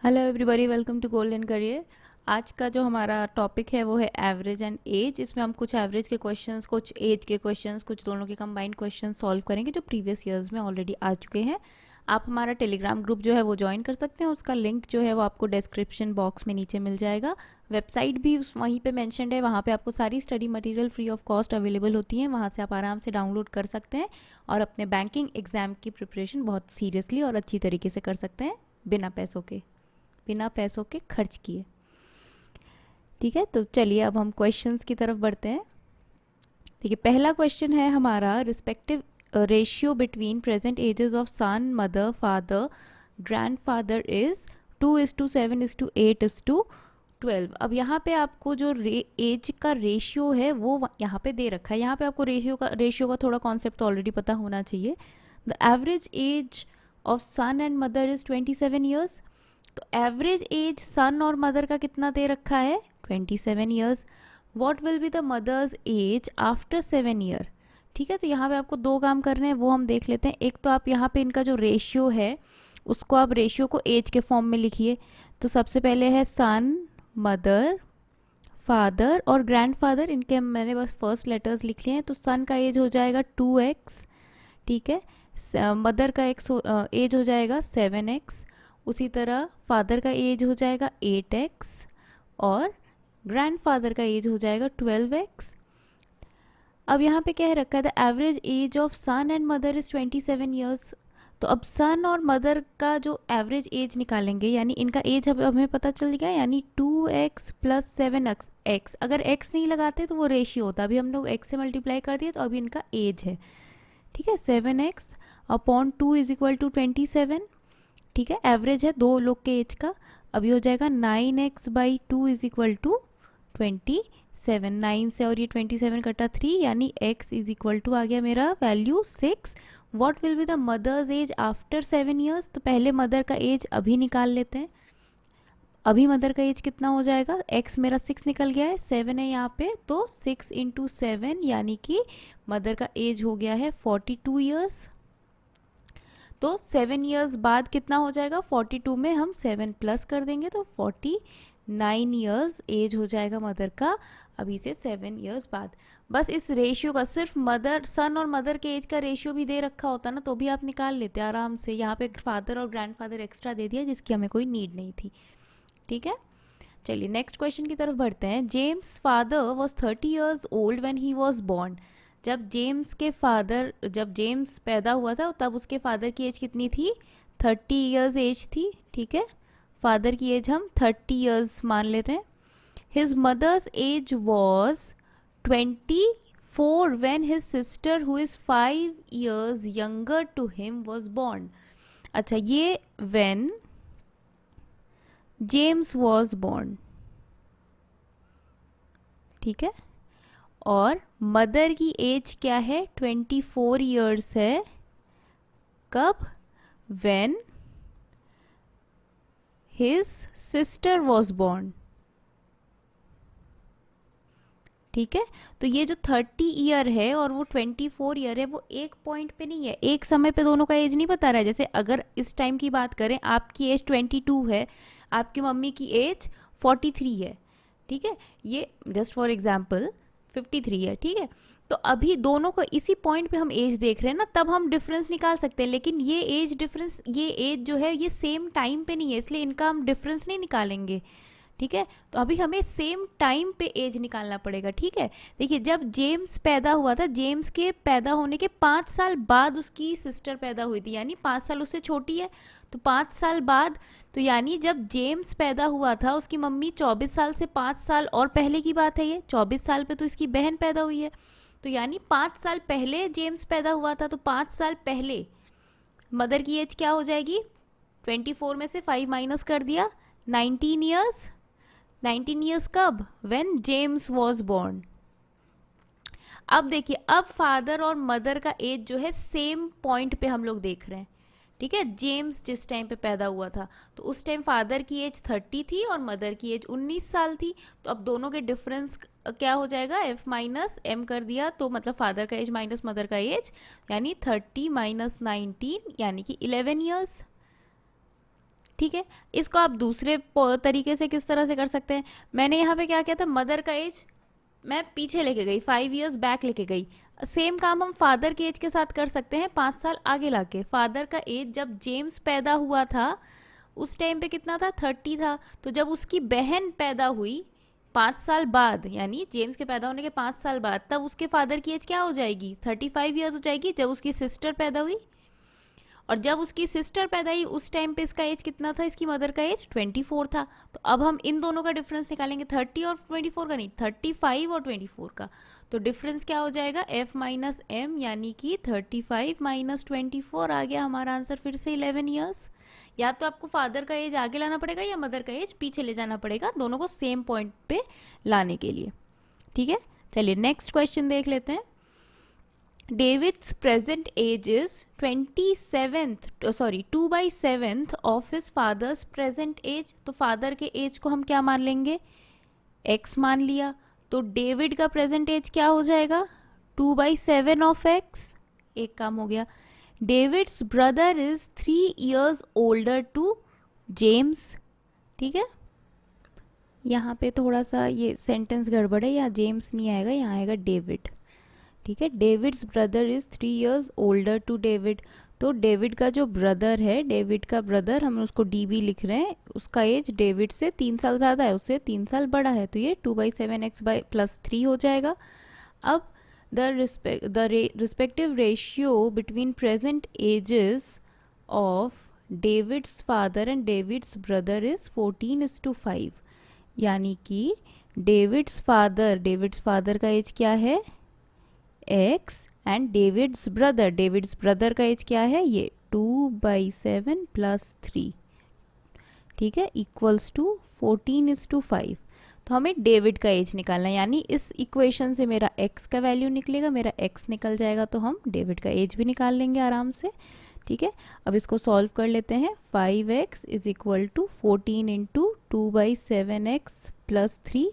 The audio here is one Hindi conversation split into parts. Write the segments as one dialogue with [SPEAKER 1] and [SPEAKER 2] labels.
[SPEAKER 1] Hello everybody, welcome to Golden Career. आज का जो हमारा टॉपिक है वो है एवरेज एंड एज। इसमें हम कुछ एवरेज के क्वेश्चंस, कुछ एज के क्वेश्चंस, कुछ दोनों के कंबाइंड क्वेश्चंस सॉल्व करेंगे जो प्रीवियस ईयर्स में ऑलरेडी आ चुके हैं। आप हमारा टेलीग्राम ग्रुप जो है वो ज्वाइन कर सकते हैं। उसका लिंक जो है वो आपको डिस्क्रिप्शन बॉक्स में नीचे मिल जाएगा। वेबसाइट भी वहीं पे मेंशन्ड है, वहाँ पे आपको सारी study material free of cost available होती है। वहाँ से आप आराम से डाउनलोड कर सकते हैं और अपने बैंकिंग एग्जाम की प्रिपरेशन बहुत सीरियसली और अच्छी तरीके से कर सकते हैं बिना पैसों के खर्च किए। ठीक है, तो चलिए अब हम क्वेश्चंस की तरफ बढ़ते हैं। देखिए, पहला क्वेश्चन है हमारा, respective ratio between present ages of son, mother, father, grandfather is 2:7:8:12। अब यहाँ पे आपको जो एज का रेशियो है वो यहाँ पे दे रखा है। यहाँ पे आपको रेशियो का थोड़ा कॉन्सेप्ट तो ऑलरेडी पता होना चाहिए। The average age of son and mother is 27 years. तो एवरेज एज सन और मदर का कितना दे रखा है? 27 years. What will be the mother's age after 7 year? ठीक है, तो यहाँ पे आपको दो काम करने हैं, वो हम देख लेते हैं। एक तो आप यहाँ पे इनका जो रेशियो है उसको आप रेशियो को एज के फॉर्म में लिखिए। तो सबसे पहले है सन, मदर, फादर और ग्रैंडफादर। इनके मैंने बस फर्स्ट लेटर्स लिख लिए हैं। तो सन का एज हो जाएगा 2x, ठीक है। मदर का एज हो जाएगा 7x। उसी तरह फादर का एज हो जाएगा 8x और ग्रैंडफादर का एज हो जाएगा 12x। अब यहाँ पे कह रखा है the average age of son and mother is 27 years. तो अब सन और मदर का जो एवरेज एज निकालेंगे, यानी इनका एज हमें पता चल गया, यानी 2x प्लस 7x। अगर x नहीं लगाते तो वो रेशियो होता। अभी हम लोग x से मल्टीप्लाई कर दिए तो अभी इनका एज है, ठीक है। 7x upon 2 is equal to 27, ठीक है। एवरेज है दो लोग के एज का। अभी हो जाएगा 9x/2 इज इक्वल टू 27। 9 से और ये 27 कटा 3, यानी x इज इक्वल टू आ गया मेरा value 6। What will be the mother's age after 7 years? तो पहले मदर का एज अभी निकाल लेते हैं। अभी मदर का एज कितना हो जाएगा? x मेरा 6 निकल गया है, 7 है यहाँ पे, तो 6 इंटू 7 यानी कि मदर का एज हो गया है 42 ईयर्स। तो 7 ईयर्स बाद कितना हो जाएगा? 42 में हम 7 प्लस कर देंगे तो 49 ईयर्स एज हो जाएगा मदर का अभी से 7 ईयर्स बाद। बस इस रेशियो का, सिर्फ मदर, सन और मदर के एज का रेशियो भी दे रखा होता ना तो भी आप निकाल लेते आराम से। यहाँ पे फादर और ग्रैंडफादर एक्स्ट्रा दे दिया जिसकी हमें कोई नीड नहीं थी, ठीक है। चलिए नेक्स्ट क्वेश्चन की तरफ बढ़ते हैं। James father was 30 years old when he was born. जब जेम्स पैदा हुआ था तब उसके फादर की एज कितनी थी? 30 ईयर्स एज थी, ठीक है। फादर की एज हम 30 ईयर्स मान लेते हैं। His mother's age was 24 when his sister who is 5 years younger to him was born. अच्छा, ये व्हेन जेम्स वॉज बॉर्न, ठीक है। और मदर की एज क्या है? 24 ईयर्स है। कब? When his sister was born, ठीक है। तो ये जो 30 ईयर है और वो 24 ईयर है, वो एक पॉइंट पे नहीं है, एक समय पे दोनों का एज नहीं बता रहा है। जैसे अगर इस टाइम की बात करें, आपकी एज 22 है, आपकी मम्मी की एज 43 है, ठीक है। ये जस्ट फॉर एग्जाम्पल 53 है, ठीक है। तो अभी दोनों को इसी पॉइंट पे हम एज देख रहे हैं ना, तब हम डिफरेंस निकाल सकते हैं। लेकिन ये एज डिफरेंस, ये एज जो है ये सेम टाइम पे नहीं है, इसलिए इनका हम डिफरेंस नहीं निकालेंगे, ठीक है। तो अभी हमें सेम टाइम पे एज निकालना पड़ेगा, ठीक है। देखिए, जब जेम्स पैदा हुआ था, जेम्स के पैदा होने के 5 साल बाद उसकी सिस्टर पैदा हुई थी, यानी 5 साल उससे छोटी है। तो 5 साल बाद, तो यानी जब जेम्स पैदा हुआ था उसकी मम्मी 24 साल से 5 साल और पहले की बात है, ये 24 साल पे तो इसकी बहन पैदा हुई है। तो यानी 5 साल पहले जेम्स पैदा हुआ था, तो 5 साल पहले मदर की एज क्या हो जाएगी? 24 में से 5 माइनस कर दिया, 19 ईयर्स। 19 ईयर्स कब? When James was born. अब देखिए, अब फादर और मदर का एज जो है सेम पॉइंट पे हम लोग देख रहे हैं, ठीक है। जेम्स जिस टाइम पे पैदा हुआ था तो उस टाइम फादर की एज 30 थी और मदर की एज 19 साल थी। तो अब दोनों के डिफरेंस क्या हो जाएगा? f माइनस एम कर दिया तो मतलब फादर का एज माइनस मदर का एज, यानी 30 माइनस 19 यानी कि 11 ईयर्स, ठीक है, इसको आप दूसरे तरीके से किस तरह से कर सकते हैं, मैंने यहाँ पे क्या किया था, मदर का एज मैं पीछे लेके गई, 5 years बैक लेके गई। सेम काम हम फादर के एज के साथ कर सकते हैं, 5 साल आगे लाके। फादर का एज जब जेम्स पैदा हुआ था उस टाइम पे कितना था, 30 था। तो जब उसकी बहन पैदा हुई 5 साल बाद, यानी जेम्स के पैदा होने के 5 साल बाद, तब उसके फादर की एज क्या हो जाएगी, 35 years हो जाएगी। जब उसकी सिस्टर पैदा हुई, और जब उसकी सिस्टर पैदा हुई उस टाइम पे इसका एज कितना था, इसकी मदर का एज 24 था। तो अब हम इन दोनों का डिफरेंस निकालेंगे, 30 और 24 का नहीं, 35 और 24 का। तो डिफरेंस क्या हो जाएगा, f माइनस एम, यानी कि 35 माइनस 24 आ गया हमारा आंसर फिर से 11 ईयर्स। या तो आपको फादर का एज आगे लाना पड़ेगा या मदर का एज पीछे ले जाना पड़ेगा, दोनों को सेम पॉइंट पे लाने के लिए। ठीक है, चलिए नेक्स्ट क्वेश्चन देख लेते हैं। David's present age is 2/7 of his father's present age। तो फादर के एज को हम क्या मान लेंगे, x मान लिया। तो डेविड का प्रेजेंट एज क्या हो जाएगा, 2/7 ऑफ x। एक काम हो गया। David's brother is 3 years older to James. ठीक है, यहाँ पे थोड़ा सा ये सेंटेंस गड़बड़ है, यहाँ जेम्स नहीं आएगा, यहाँ आएगा डेविड। ठीक है, David's brother is 3 years older to David. तो डेविड का जो ब्रदर है, डेविड का ब्रदर, हम उसको डीबी लिख रहे हैं, उसका एज डेविड से 3 साल ज़्यादा है, उससे 3 साल बड़ा है। तो ये 2/7x+3 हो जाएगा। अब the respective ratio between present ages of David's father and David's brother is 14:5। यानी कि डेविड्स फादर का एज क्या है, x, एंड डेविड्स ब्रदर का एज क्या है, ये 2/7+3। ठीक है, इक्वल्स टू 14:5। तो हमें डेविड का एज निकालना है, यानी इस इक्वेशन से मेरा x का वैल्यू निकलेगा, मेरा x निकल जाएगा, तो हम डेविड का एज भी निकाल लेंगे आराम से। ठीक है, अब इसको सॉल्व कर लेते हैं। 5x is equal to 14 into 2/7x+3।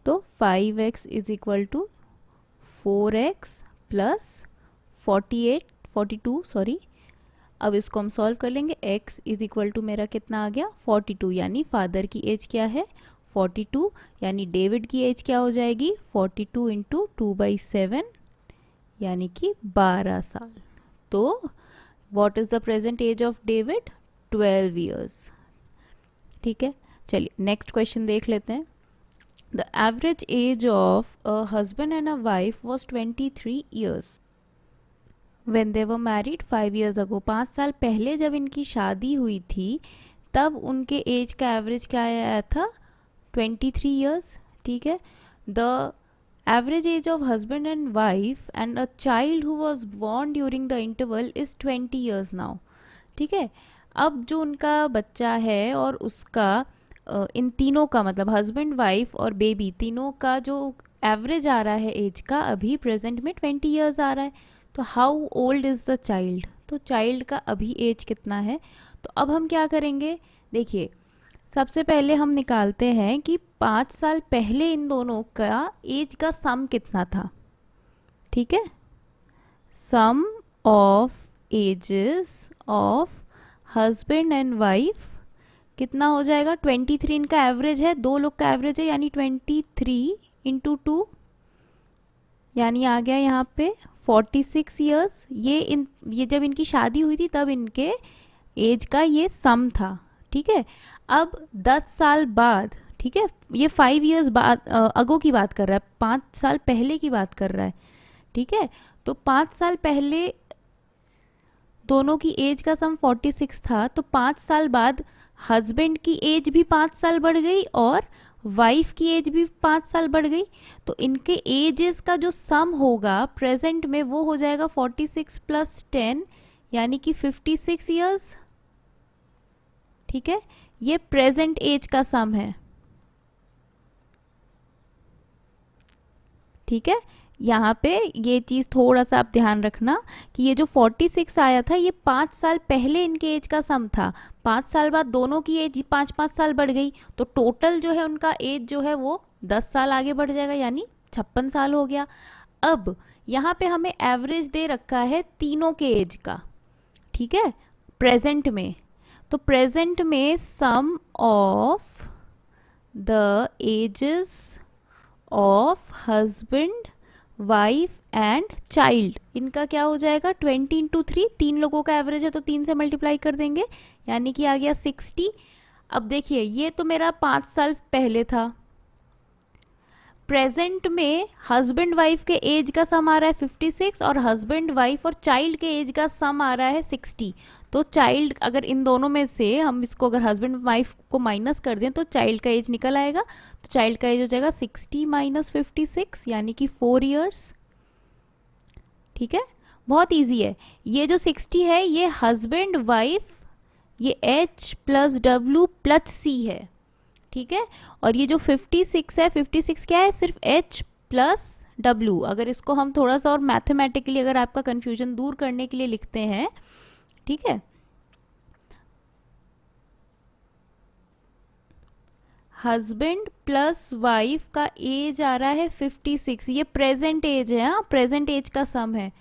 [SPEAKER 1] तो 5x is equal to 4x plus 42 sorry. अब इसको हम सॉल्व कर लेंगे। x इज इक्वल टू मेरा कितना आ गया, 42, यानी फादर की एज क्या है, 42, यानी डेविड की एज क्या हो जाएगी, 42 इंटू 2/7, यानी कि 12 साल। तो what is the present age of David, 12 years। ठीक है, चलिए नेक्स्ट क्वेश्चन देख लेते हैं। The average age of a husband and a wife was 23 years when they were married 5 years ago। 5 साल पहले जब इनकी शादी हुई थी तब उनके एज का एवरेज क्या आया था, 23 years। ठीक है, the average age of husband and wife and a child who was born during the interval is 20 years now। ठीक है, अब जो उनका बच्चा है और उसका इन तीनों का मतलब हस्बैंड, वाइफ और बेबी, तीनों का जो एवरेज आ रहा है एज का अभी प्रेजेंट में 20 years आ रहा है। तो how old is the child, तो चाइल्ड का अभी एज कितना है। तो अब हम क्या करेंगे, देखिए सबसे पहले हम निकालते हैं कि 5 साल पहले इन दोनों का एज का सम कितना था। ठीक है, sum of ages of husband and wife कितना हो जाएगा, 23 इनका एवरेज है, दो लोग का एवरेज है, यानी 23 इंटू 2, यानी आ गया यहाँ पे 46 years। ये जब इनकी शादी हुई थी तब इनके एज का ये सम था। ठीक है, अब 10 साल बाद, ठीक है, ये 5 years बाद अगो की बात कर रहा है, 5 साल पहले की बात कर रहा है। ठीक है, तो 5 साल पहले दोनों की एज का सम 46 था, तो 5 साल बाद हस्बैंड की एज भी 5 साल बढ़ गई और वाइफ की एज भी 5 साल बढ़ गई। तो इनके एजेस का जो सम होगा प्रेजेंट में वो हो जाएगा 46 + 10, यानी कि 56 years। ठीक है, ये प्रेजेंट एज का सम है। ठीक है, यहाँ पे ये चीज़ थोड़ा सा आप ध्यान रखना कि ये जो 46 आया था ये 5 साल पहले इनके एज का सम था। 5 साल बाद दोनों की एज 5-5 साल बढ़ गई, तो टोटल जो है उनका एज जो है वो 10 साल आगे बढ़ जाएगा, यानी 56 साल हो गया। अब यहाँ पे हमें एवरेज दे रखा है तीनों के एज का। ठीक है, प्रेजेंट में, तो प्रेजेंट में sum of the ages of husband, wife and child, इनका क्या हो जाएगा 20 इंटू 3, 3 लोगों का एवरेज है तो 3 से मल्टीप्लाई कर देंगे, यानी कि आ गया 60। अब देखिए ये तो मेरा 5 साल पहले था। प्रेजेंट में हस्बैंड वाइफ के एज का सम आ रहा है 56 और हस्बैंड वाइफ और चाइल्ड के एज का सम आ रहा है 60। तो चाइल्ड, अगर इन दोनों में से हम इसको अगर हस्बैंड वाइफ को माइनस कर दें तो चाइल्ड का एज निकल आएगा। तो चाइल्ड का एज हो जाएगा 60 माइनस 56 यानी कि 4 ईयर्स। ठीक है, बहुत इजी है। ये जो 60 है ये हस्बैंड वाइफ, ये H plus W plus C है। ठीक है, और ये जो 56 है, 56 क्या है, सिर्फ H प्लस W। अगर इसको हम थोड़ा सा और मैथमेटिकली अगर आपका कंफ्यूजन दूर करने के लिए लिखते हैं, ठीक है, हस्बैंड प्लस वाइफ का एज आ रहा है 56, ये प्रेजेंट एज है, हाँ प्रेजेंट एज का सम है।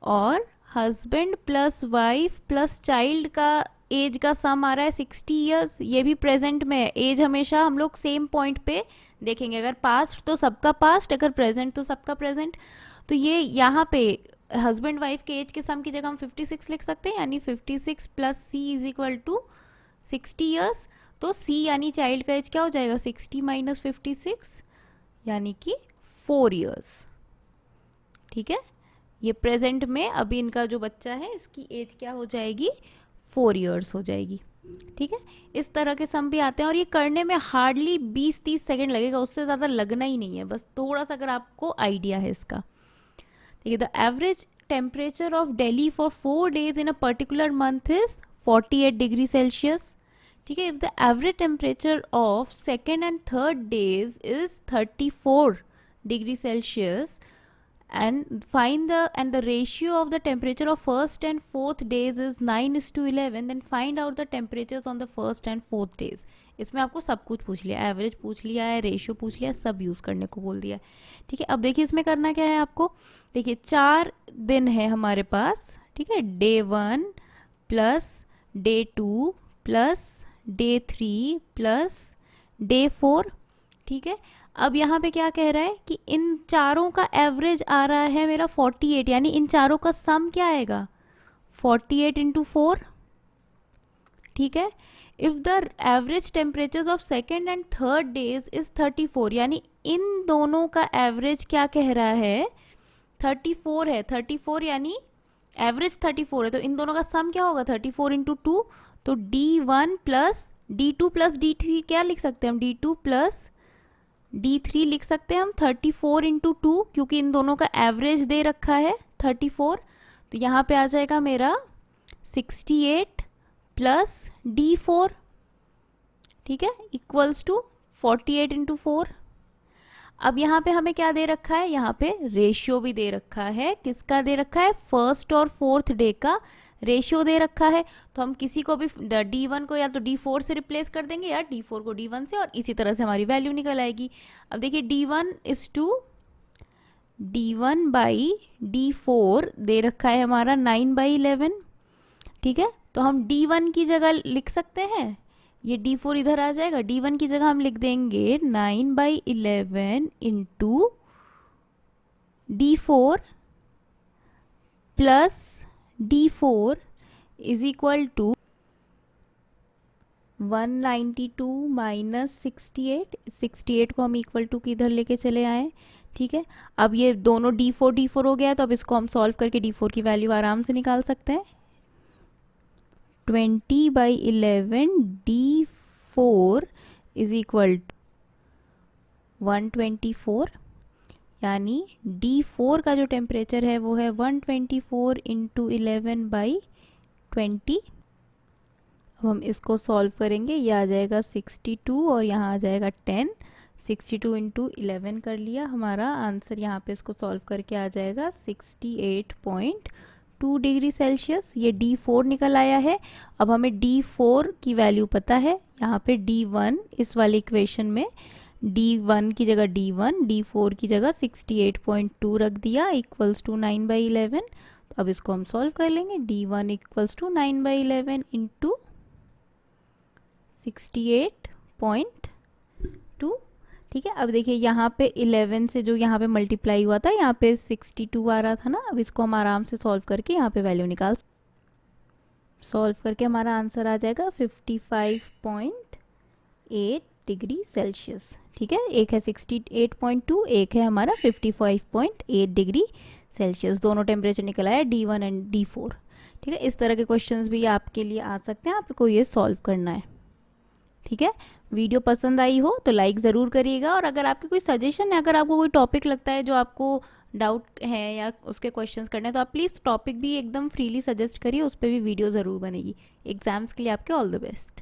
[SPEAKER 1] और husband plus wife plus child का एज का सम आ रहा है 60 ईयर्स, ये भी प्रेजेंट में है। एज हमेशा हम लोग सेम पॉइंट पे देखेंगे, अगर पास्ट तो सबका पास्ट, अगर प्रेजेंट तो सबका प्रेजेंट। तो ये यहाँ पे हस्बैंड वाइफ के एज के सम की जगह हम 56 लिख सकते हैं, यानी 56 plus C is equal to 60 years. तो सी यानी चाइल्ड का एज क्या हो जाएगा 60 माइनस 56 यानी कि 4 ईयर्स। ठीक है, ये प्रेजेंट में अभी इनका जो बच्चा है इसकी एज क्या हो जाएगी 4 ईयर्स हो जाएगी। ठीक है, इस तरह के सम भी आते हैं और ये करने में हार्डली 20-30 सेकेंड लगेगा, उससे ज़्यादा लगना ही नहीं है, बस थोड़ा सा अगर आपको आइडिया है इसका। देखिए, the average temperature of Delhi for 4 days in a particular month is 48 degree Celsius. ठीक है, if the average temperature of second and third days is 34 degree Celsius and find the ratio of the temperature of first and fourth days is 9:11, then find out the temperatures on the first and fourth days। इसमें आपको सब कुछ पूछ लिया, एवरेज पूछ लिया है, रेशियो पूछ लिया, सब यूज़ करने को बोल दिया है। ठीक है, अब देखिए इसमें करना क्या है आपको। देखिए 4 दिन है हमारे पास, ठीक है, day 1 plus day 2 plus day 3 plus day 4। ठीक है, अब यहाँ पे क्या कह रहा है कि इन चारों का एवरेज आ रहा है मेरा 48, यानी इन चारों का सम क्या आएगा 48 इंटू 4। ठीक है, if the average temperature of second and third days is 34, यानी इन दोनों का एवरेज क्या कह रहा है 34 है। 34 यानी एवरेज 34 है, तो इन दोनों का सम क्या होगा 34 इंटू 2। तो D1 plus D2 plus D3 क्या लिख सकते हैं हम, D2 प्लस D3 लिख सकते हैं हम 34 इंटू 2, क्योंकि इन दोनों का एवरेज दे रखा है 34। तो यहाँ पे आ जाएगा मेरा 68 प्लस D4, ठीक है, इक्वल्स टू 48 इंटू 4। अब यहाँ पे हमें क्या दे रखा है, यहाँ पे रेशियो भी दे रखा है। किसका दे रखा है, फर्स्ट और फोर्थ डे का रेशियो दे रखा है। तो हम किसी को भी D1 को या तो D4 से रिप्लेस कर देंगे या D4 को D1 से, और इसी तरह से हमारी वैल्यू निकल आएगी। अब देखिए D1 is to D1 by D4 दे रखा है हमारा 9/11। ठीक है, तो हम D1 की जगह लिख सकते हैं, ये D4 इधर आ जाएगा, D1 की जगह हम लिख देंगे 9/11 into D4 plus D4 is equal to 192 minus 68। 68 को हम इक्वल टू की इधर लेके चले आए। ठीक है, अब ये दोनों D4 हो गया है, तो अब इसको हम सॉल्व करके D4 की वैल्यू आराम से निकाल सकते हैं। 20/11 D4 इज इक्वल टू 124, यानी D4 का जो टेम्परेचर है वो है 124 इंटू 11/20। अब हम इसको सॉल्व करेंगे, ये आ जाएगा 62 और यहाँ आ जाएगा 10। 62 इंटू 11 कर लिया, हमारा आंसर यहाँ पे इसको सॉल्व करके आ जाएगा 68.2 डिग्री सेल्सियस। ये D4 निकल आया है। अब हमें D4 की वैल्यू पता है, यहाँ पे D1 इस वाले इक्वेशन में D1 की जगह D1, D4 की जगह 68.2 रख दिया, इक्वल्स टू 9/11। तो अब इसको हम सॉल्व कर लेंगे। D1 equals to 9/11 into 68.2। ठीक है, अब देखिए यहाँ पे 11 से जो यहाँ पे मल्टीप्लाई हुआ था, यहाँ पे 62 आ रहा था ना। अब इसको हम आराम से सॉल्व करके यहाँ पे वैल्यू सॉल्व करके हमारा आंसर आ जाएगा 55.8 डिग्री सेल्सियस। ठीक है, एक है 68.2, एक है हमारा 55.8 डिग्री सेल्सियस। दोनों टेम्परेचर निकला है D1 एंड D4। ठीक है, इस तरह के क्वेश्चंस भी आपके लिए आ सकते हैं, आपको ये सॉल्व करना है। ठीक है, वीडियो पसंद आई हो तो लाइक ज़रूर करिएगा, और अगर आपकी कोई सजेशन है, अगर आपको कोई टॉपिक लगता है जो आपको डाउट है या उसके क्वेश्चंस करने हैं, तो आप प्लीज़ टॉपिक भी एकदम फ्रीली सजेस्ट करिए, उस पर भी वीडियो ज़रूर बनेगी। एग्जाम्स के लिए आपके ऑल द बेस्ट।